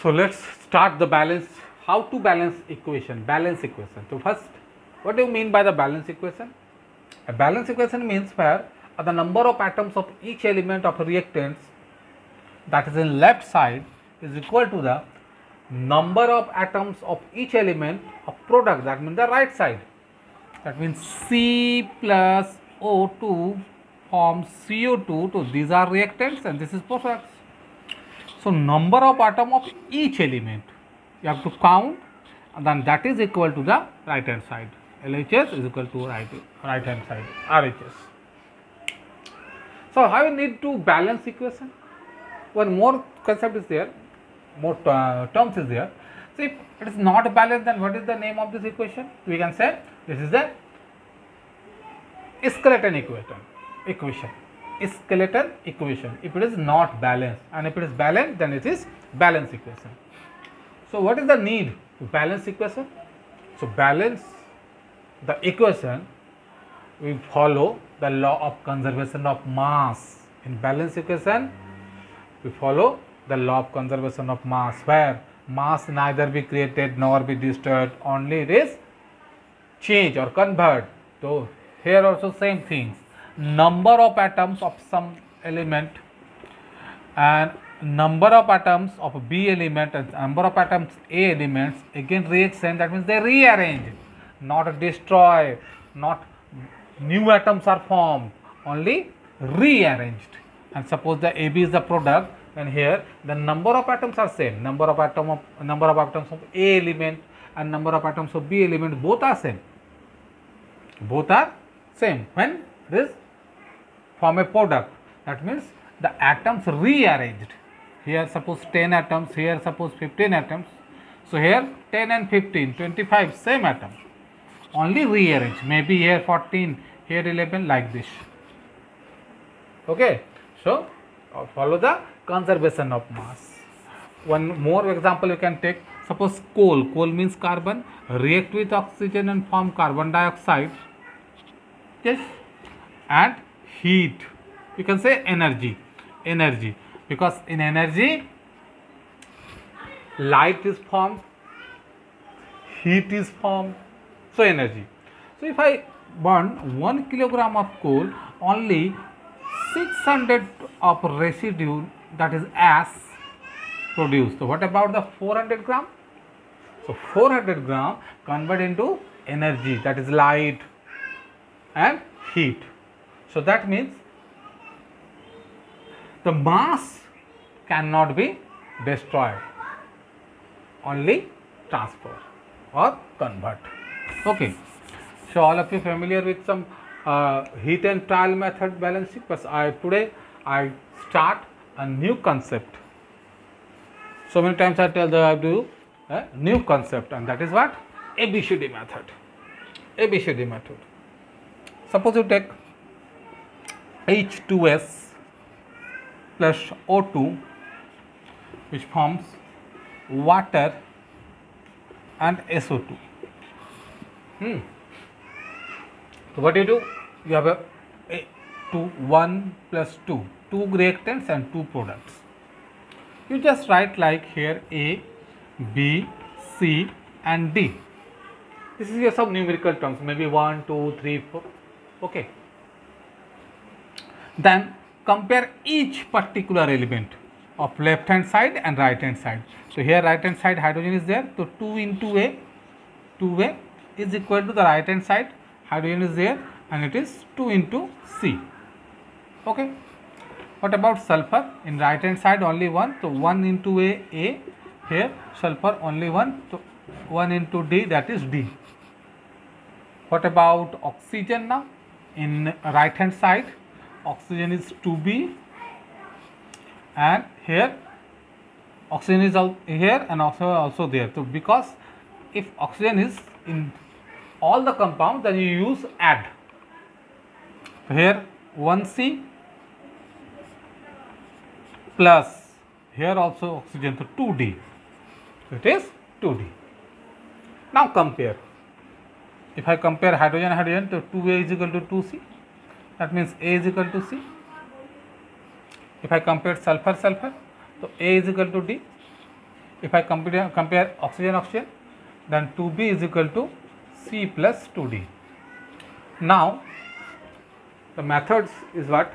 So let's start the balance. How to balance equation? Balance equation. So first, what do you mean by the balance equation? A balance equation means where the number of atoms of each element of a reactants that is in left side is equal to the number of atoms of each element of product, that means the right side. That means C plus O2 forms CO2. So these are reactants and this is products. So number of atom of each element you have to count, and then that is equal to the right hand side. LHS is equal to right hand side RHS. So how you need to balance equation? One more concept is there, more terms is there. So if it is not balanced, then what is the name of this equation? We can say this is the skeleton equation. Skeleton equation if it is not balanced, and if it is balanced, then it is balance equation. So what is the need to balance equation? So balance the equation, we follow the law of conservation of mass. In balance equation, we follow the law of conservation of mass, where mass neither be created nor be destroyed, only it is change or convert. So here also same things, number of atoms of some element and number of atoms of B element and number of atoms A elements, again reaction, that means they rearrange, not destroy, not new atoms are formed, only rearranged. And suppose the AB is the product, and here the number of atoms are same, number of atoms of A element and number of atoms of B element both are same, when this form a product. That means the atoms rearranged. Here suppose 10 atoms, here suppose 15 atoms. So here 10 and 15, 25 same atom, only rearranged. Maybe here 14, here 11, like this. Okay. So follow the conservation of mass. One more example you can take. Suppose coal means carbon, react with oxygen and form carbon dioxide. Yes. And heat, you can say energy, because in energy light is formed, heat is formed, so energy. So if I burn 1 kilogram of coal, only 600 of residue, that is ash, produced. So what about the 400 gram? So 400 gram convert into energy, that is light and heat. So that means the mass cannot be destroyed, only transfer or convert. Okay. So all of you familiar with some heat and trial method balancing, but today I start a new concept. So many times I tell that I do a new concept, and that is what? ABCD method. Suppose you take H2S plus O2, which forms water and SO2. So what do? You have a 1 plus 2 reactants and 2 products. You just write like here A, B, C and D. This is your some numerical terms, maybe 1, 2, 3, 4. Okay. Then compare each particular element of left hand side and right hand side. So here right hand side hydrogen is there, so 2 into A, 2A is equal to the right hand side, hydrogen is there, and it is 2 into C. Okay. What about sulfur? In right hand side only 1, so 1 into A, here sulfur only 1, so 1 into D, that is D. What about oxygen now? In right hand side oxygen is 2B, and here oxygen is here and also there. So because if oxygen is in all the compounds, then you use add. So here 1C plus here also oxygen, so 2D. So it is 2D. Now compare. If I compare hydrogen, so 2A is equal to 2C. That means A is equal to C. If I compare sulfur, so A is equal to D. If I compare oxygen, then 2B is equal to C plus 2D. Now the methods is what?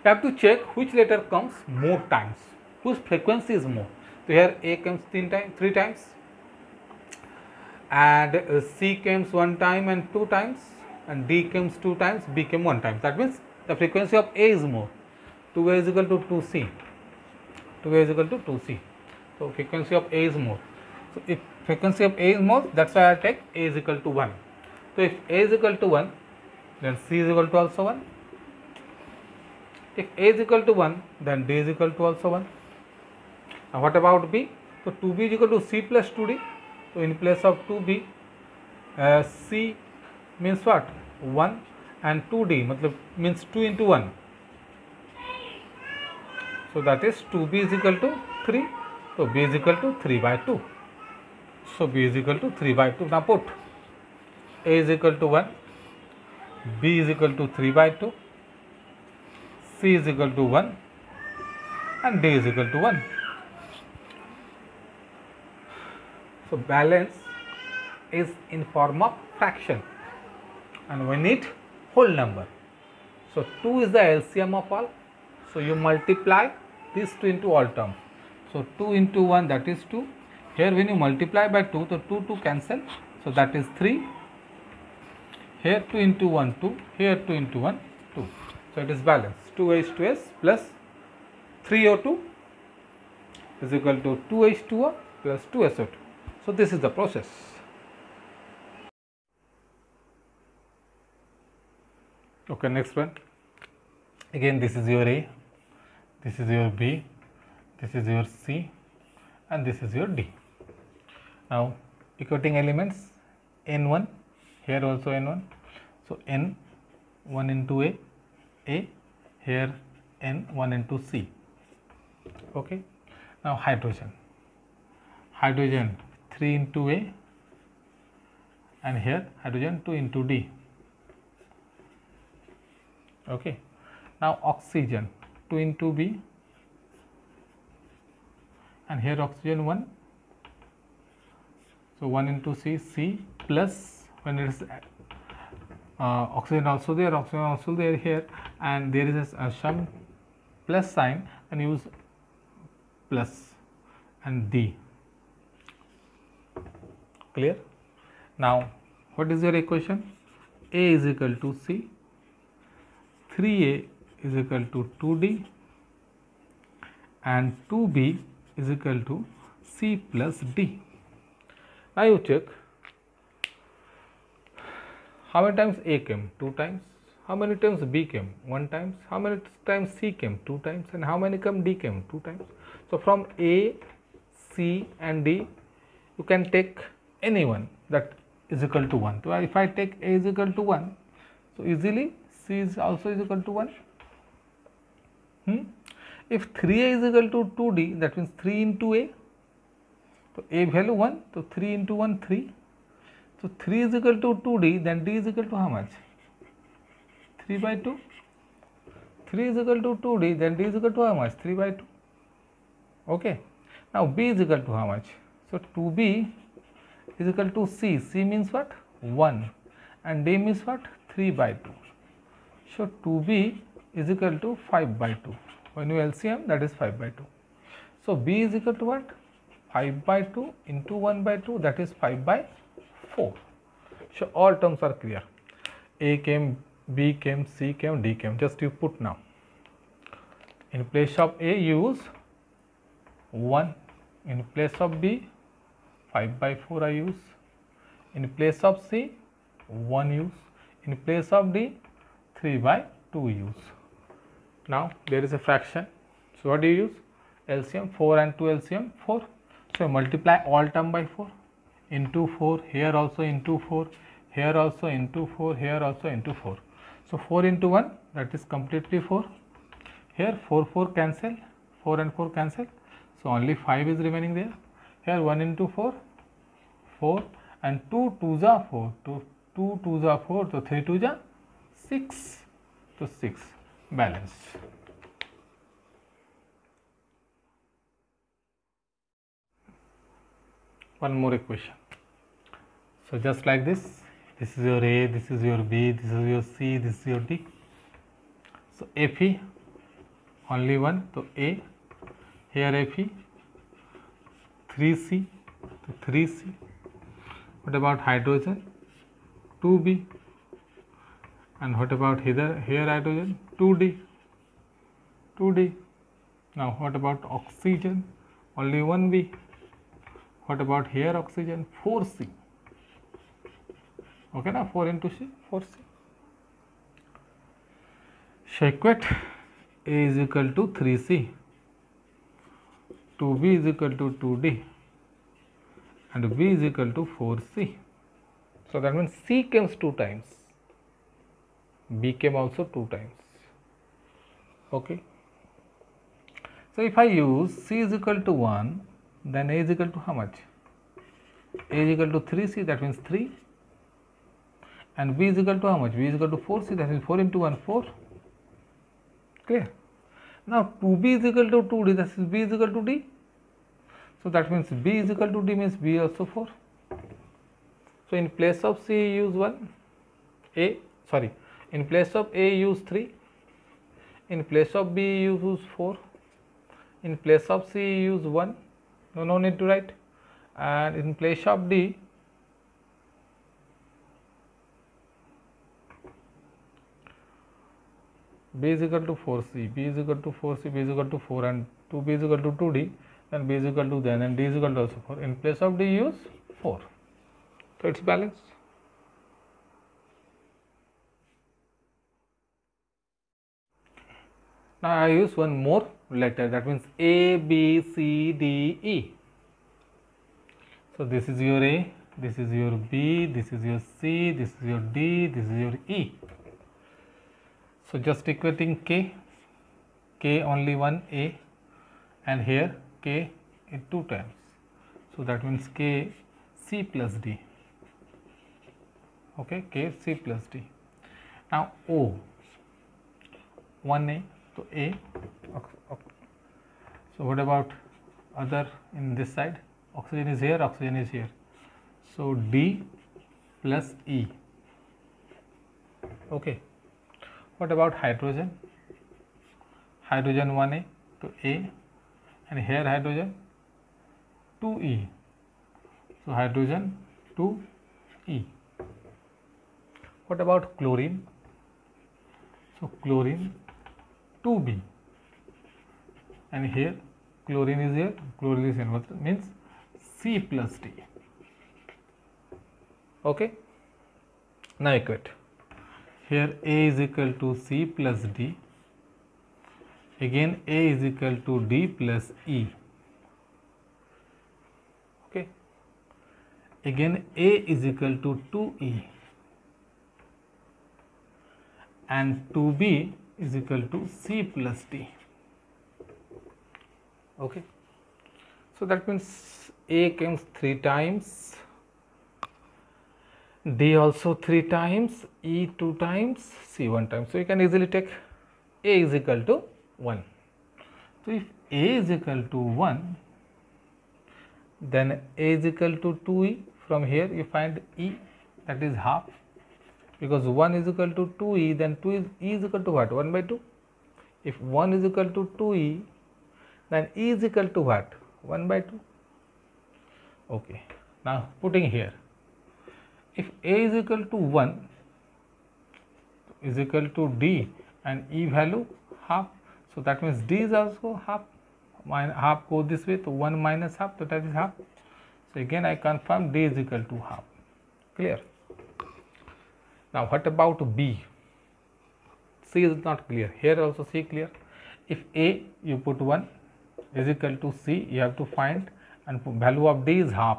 You have to check which letter comes more times, whose frequency is more. So here A comes 3 times, and C comes 1 time and 2 times, and D comes 2 times, B came 1 time. That means the frequency of A is more. 2A is equal to 2C. 2A is equal to 2C. So frequency of A is more. So if frequency of A is more, that's why I take A is equal to 1. So if A is equal to 1, then C is equal to also 1. If A is equal to 1, then D is equal to also 1. Now what about B? So 2B is equal to C plus 2D. So in place of 2B, C means what? 1, and 2D means 2 into 1. So that is 2B is equal to 3. So B is equal to 3 by 2. So B is equal to 3 by 2. Now put A is equal to 1, B is equal to 3 by 2, C is equal to 1, and D is equal to 1. So balance is in form of fraction, and we need whole number. So 2 is the LCM of all. So you multiply these 2 into all terms. So 2 into 1, that is 2. Here when you multiply by 2, so 2 cancel. So that is 3. Here 2 into 1, 2. Here 2 into 1, 2. So it is balanced. 2H2S plus 3O2 is equal to 2H2O plus 2SO2. So this is the process. Okay, next one. Again, this is your A, this is your B, this is your C, and this is your D. Now equating elements N1, here also N1. So N 1 into A, here N 1 into C. Okay. Now hydrogen 3 into A, and here hydrogen 2 into D. Okay. Now oxygen 2 into B, and here oxygen 1. So 1 into C plus, when it is oxygen also there here, and there is some plus sign, and use plus, and D. Clear? Now what is your equation? A is equal to C, 3A is equal to 2D, and 2B is equal to C plus D. Now you check how many times A came? 2 times. How many times B came? 1 time. How many times C came? 2 times. And how many come D came? 2 times. So from A, C and D, you can take any one that is equal to 1. So if I take A is equal to 1, so easily C is also is equal to 1. If 3A is equal to 2D, that means 3 into A. So A value 1, so 3 into 1, 3. So 3 is equal to 2D, then D is equal to how much? 3 by 2. 3 is equal to 2D, then D is equal to how much? 3 by 2. Okay. Now B is equal to how much? So 2B is equal to C. C means what? 1. And D means what? 3 by 2. So 2B is equal to 5 by 2. When you LCM, that is 5 by 2. So B is equal to what? 5 by 2 into 1 by 2, that is 5 by 4. So all terms are clear. A came, B came, C came, D came. Just you put now. In place of A, use 1. In place of B, 5 by 4 I use. In place of C, 1 use. In place of D, 3 by 2 use. Now there is a fraction. So what do you use? LCM, 4 and 2 LCM, 4. So multiply all term by 4. Into 4, here also into 4, here also into 4, here also into 4. So 4 into 1, that is completely 4. Here 4 cancel, 4 and 4 cancel. So only 5 is remaining there. Here 1 into 4, 4, and 2 2s are 4. 2 2s are 4, so 3 2s are 6. So 6, balanced. one more equation. So just like this is your A, this is your B, this is your C, this is your D. So Fe only one, so A, here Fe, 3C, so 3C. What about hydrogen? 2B. And what about here hydrogen? 2D. 2D. Now what about oxygen? Only 1B. What about here oxygen? 4C. Okay, now 4 into C, 4C. So equate A is equal to 3C, 2B is equal to 2D, and B is equal to 4C. So that means C comes 2 times, B came also 2 times. Okay. So if I use C is equal to 1, then A is equal to how much? A is equal to 3C, that means 3. And B is equal to how much? B is equal to 4C, that means 4 into 1, 4. Clear? Now 2B is equal to 2D, that is B is equal to D. So that means B is equal to D means B also 4. So in place of C use 1, in place of A use 3, in place of B use 4, in place of C use 1, no need to write, and in place of D B is equal to 4C, B is equal to 4C, B is equal to 4, and 2B is equal to 2D, then B is equal to then, and D is equal to also 4. In place of D use 4. So it's balanced. Now I use one more letter, that means A, B, C, D, E. So this is your A, this is your B, this is your C, this is your D, this is your E. So just equating K only one A, and here K in 2 times. So that means K C plus D. Okay, K C plus D. Now O, 1A, so A. So what about other in this side? Oxygen is here, oxygen is here. So D plus E. Okay. What about hydrogen? Hydrogen 1A to A, and here hydrogen 2E. So hydrogen 2E. What about chlorine? So chlorine 2B, and here chlorine is here, chlorine is here, what means C plus D. Okay. Now equate. Here A is equal to C plus D, again A is equal to D plus E. Okay. Again A is equal to 2E, and 2B is equal to C plus D. Okay. So that means A comes 3 times, D also 3 times, E 2 times, C 1 time. So you can easily take A is equal to 1. So if A is equal to 1, then A is equal to 2E. From here you find E, that is half, because 1 is equal to 2E, then E is equal to what? 1 by 2. If 1 is equal to 2E, then E is equal to what? 1 by 2. Okay. Now putting here, if A is equal to 1 is equal to D and E value half, so that means D is also half. Half go this way, so 1 minus half, so that is half. So again I confirm D is equal to half. Clear? Now what about B? C is not clear. Here also C clear. If A you put 1 is equal to C, you have to find, and value of D is half.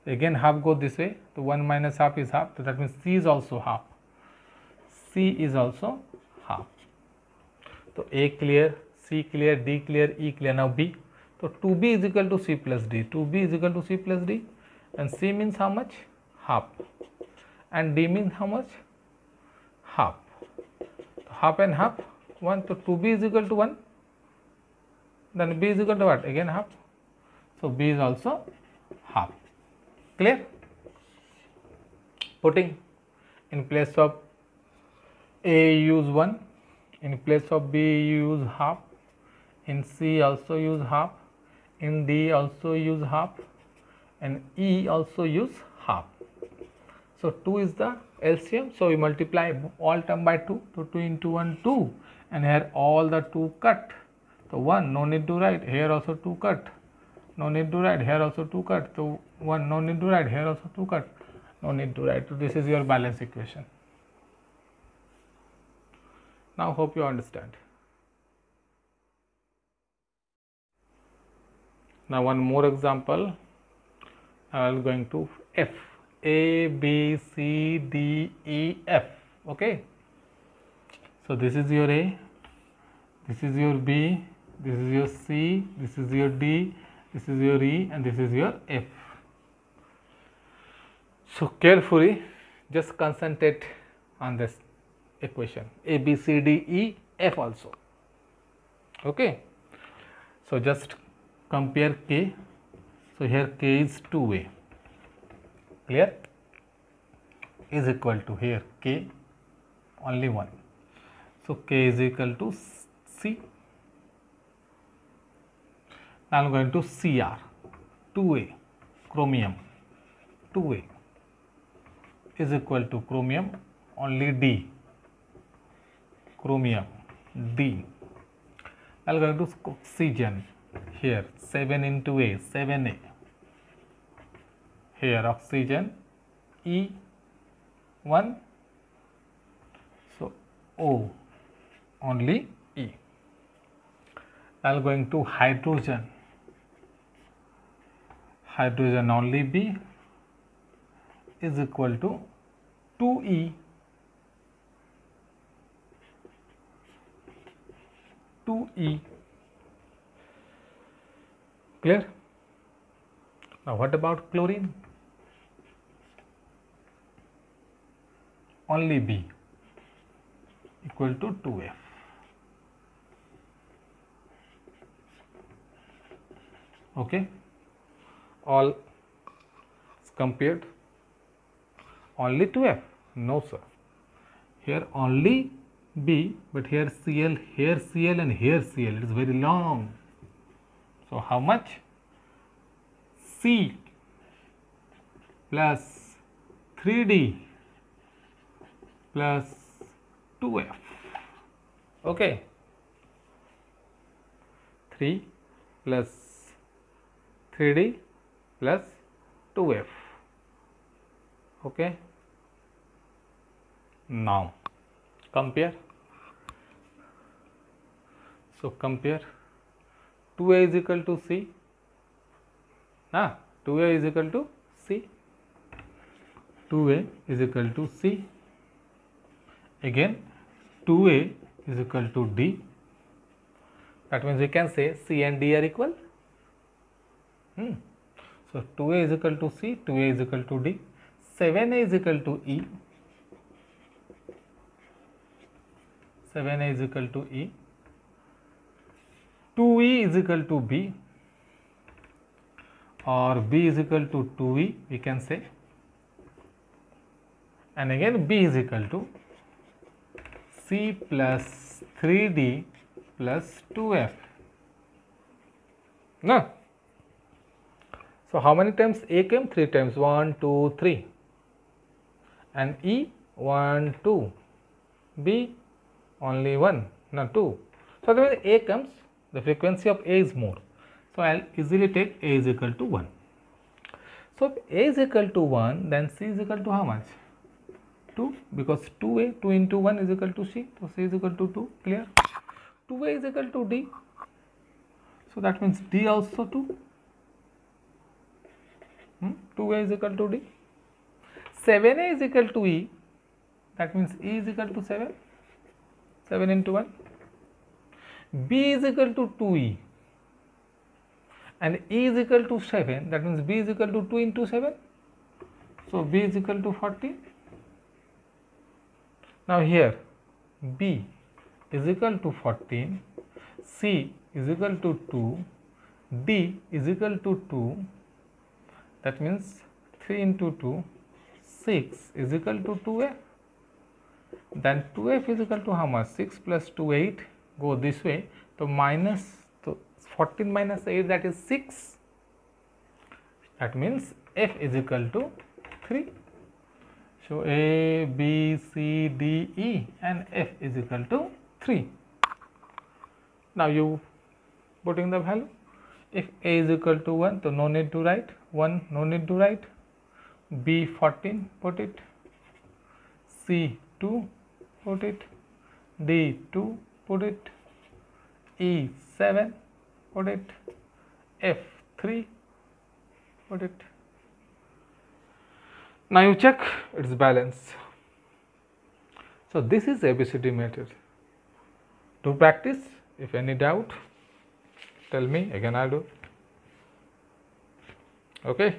Again half go this way, so 1 minus half is half, so that means C is also half. C is also half. So A clear, C clear, D clear, E clear. Now B. So 2B is equal to C plus D. 2B is equal to C plus D, and C means how much? Half. And D means how much? Half. Half and half 1. So 2B is equal to 1. Then B is equal to what? Again half. So B is also half. Clear? Putting in place of A use 1, in place of B use half, in C also use half, in D also use half, and E also use half. So 2 is the LCM, so we multiply all term by 2, so 2 into 1 2, and here all the 2 cut, so 1 no need to write, here also 2 cut, no need to write, here also 2 cut, so 1 no need to write, here also 2 cut, no need to write. So this is your balance equation. Now hope you understand. Now one more example. I am going to F. A, B, C, D, E, F. Okay. So this is your A, this is your B, this is your C, this is your D, this is your E, and this is your F. So carefully just concentrate on this equation. A, B, C, D, E, F also. Okay. So just compare K. So here K is 2A. Clear? Is equal to here K only 1. So K is equal to C. Now I am going to Cr 2A chromium 2A is equal to chromium only D chromium D. I am going to oxygen here 7 into A 7A. Here oxygen E 1, so O only E. Now going to hydrogen only B is equal to 2E 2E. Clear? Now what about chlorine? Only B equal to 2F. Okay, all compared. Only 2F? No sir, here only B, but here Cl, here Cl, and here Cl. It is very long. So how much? C plus 3D plus 2F. Okay, 3 plus 3D plus 2F. Okay, now compare. So compare 2A is equal to C. 2A is equal to C. 2A is equal to C. Again 2A is equal to D. That means we can say C and D are equal. So 2A is equal to C, 2A is equal to D, 7A is equal to E, 7A is equal to E, 2E is equal to B, or B is equal to 2E we can say, and again B is equal to C plus 3D plus 2F. No. So how many times A came? 3 times. 1, 2, 3. And E 1, 2. B only 1, no 2. So when A comes, the frequency of A is more. So I will easily take A is equal to 1. So if A is equal to 1, then C is equal to how much? 2, because 2A, 2 into 1 is equal to C. So C is equal to 2, clear? 2A is equal to D. So that means D also 2. 2A is equal to D. 7A is equal to E. That means E is equal to 7. 7 into 1. B is equal to 2E. And E is equal to 7. That means B is equal to 2 into 7. So B is equal to 14. Now here B is equal to 14. C is equal to 2. D is equal to 2. that means 3 into 2, 6 is equal to 2f. Then 2f is equal to how much? 6 plus 2, 8. Go this way. So minus, so 14 minus 8, that is 6. That means f is equal to 3. So A, B, C, D, E and f is equal to 3. Now you putting the value. If A is equal to 1, so no need to write. 1, no need to write. B 14, put it. C 2, put it. D 2, put it. E 7, put it. F 3, put it. Now you check its balance. So this is ABCD method. Do practice. If any doubt, tell me, again I'll do. Okay.